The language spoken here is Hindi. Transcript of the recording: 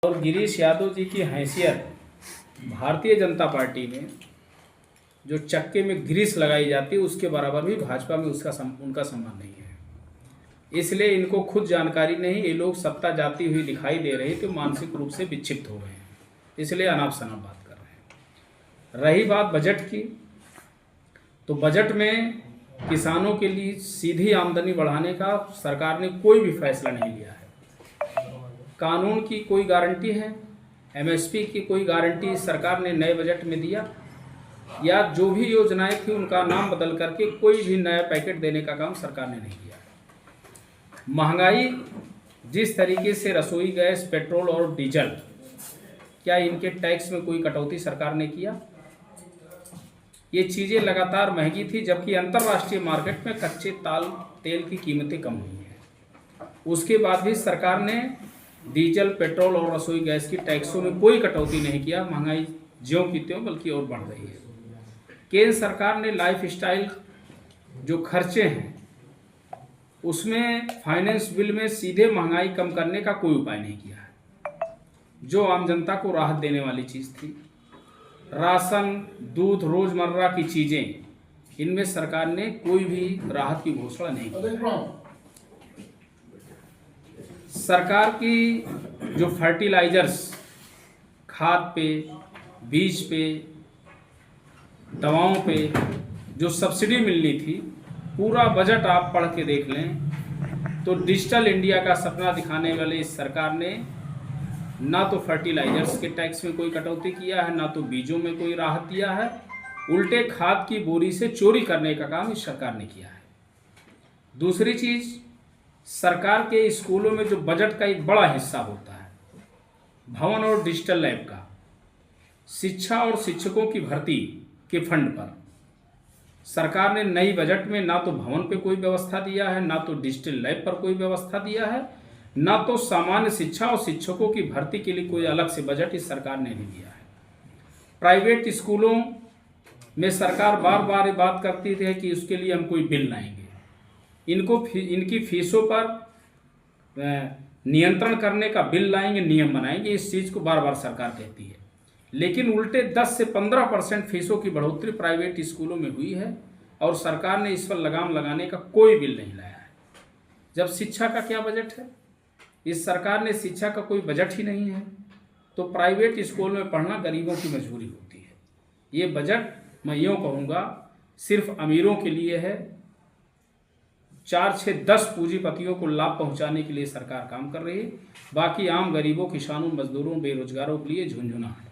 और गिरीश यादव जी की हैसियत भारतीय जनता पार्टी में जो चक्के में ग्रीस लगाई जाती है उसके बराबर भी भाजपा में उनका सम्मान नहीं है। इसलिए इनको खुद जानकारी नहीं, ये लोग सत्ता जाती हुई दिखाई दे रही तो मानसिक रूप से विक्षिप्त हो गए हैं, इसलिए अनाप शनाप बात कर रहे हैं। रही बात बजट की, तो बजट में किसानों के लिए सीधी आमदनी बढ़ाने का सरकार ने कोई भी फैसला नहीं लिया है। कानून की कोई गारंटी है, एमएसपी की कोई गारंटी सरकार ने नए बजट में दिया, या जो भी योजनाएं थी उनका नाम बदल करके कोई भी नया पैकेट देने का काम सरकार ने नहीं किया है। महंगाई जिस तरीके से रसोई गैस, पेट्रोल और डीजल, क्या इनके टैक्स में कोई कटौती सरकार ने किया? ये चीज़ें लगातार महंगी थी, जबकि अंतर्राष्ट्रीय मार्केट में कच्चे तेल की कीमतें कम हुई हैं। उसके बाद भी सरकार ने डीजल, पेट्रोल और रसोई गैस की टैक्सों में कोई कटौती नहीं किया। महंगाई ज्यों की त्यों बल्कि और बढ़ रही है। केंद्र सरकार ने लाइफ स्टाइल जो खर्चे हैं उसमें फाइनेंस बिल में सीधे महंगाई कम करने का कोई उपाय नहीं किया है, जो आम जनता को राहत देने वाली चीज़ थी। राशन, दूध, रोजमर्रा की चीज़ें, इनमें सरकार ने कोई भी राहत की घोषणा नहीं की। सरकार की जो फर्टिलाइजर्स, खाद पे, बीज पे, दवाओं पे जो सब्सिडी मिलनी थी, पूरा बजट आप पढ़ के देख लें तो डिजिटल इंडिया का सपना दिखाने वाले इस सरकार ने ना तो फर्टिलाइजर्स के टैक्स में कोई कटौती किया है, ना तो बीजों में कोई राहत दिया है। उल्टे खाद की बोरी से चोरी करने का काम इस सरकार ने किया है। दूसरी चीज़, सरकार के स्कूलों में जो बजट का एक बड़ा हिस्सा होता है भवन और डिजिटल लैब का, शिक्षा और शिक्षकों की भर्ती के फंड पर सरकार ने नई बजट में ना तो भवन पे कोई व्यवस्था दिया है, ना तो डिजिटल लैब पर कोई व्यवस्था दिया है, ना तो सामान्य शिक्षा और शिक्षकों की भर्ती के लिए कोई अलग से बजट इस सरकार ने नहीं दिया है। प्राइवेट स्कूलों में सरकार बार बार ये बात करती है कि उसके लिए हम कोई बिल लाएंगे, इनकी फीसों पर नियंत्रण करने का बिल लाएंगे, नियम बनाएंगे, इस चीज़ को बार बार सरकार कहती है। लेकिन उल्टे 10 से 15% फीसों की बढ़ोतरी प्राइवेट स्कूलों में हुई है और सरकार ने इस पर लगाम लगाने का कोई बिल नहीं लाया है। जब शिक्षा का क्या बजट है? इस सरकार ने शिक्षा का कोई बजट ही नहीं है, तो प्राइवेट स्कूल में पढ़ना गरीबों की मजबूरी होती है। ये बजट मैं यूँ कहूँगा सिर्फ अमीरों के लिए है। 4, 6, 10 पूंजीपतियों को लाभ पहुंचाने के लिए सरकार काम कर रही है, बाकी आम गरीबों, किसानों, मजदूरों, बेरोजगारों के लिए झुंझुना है।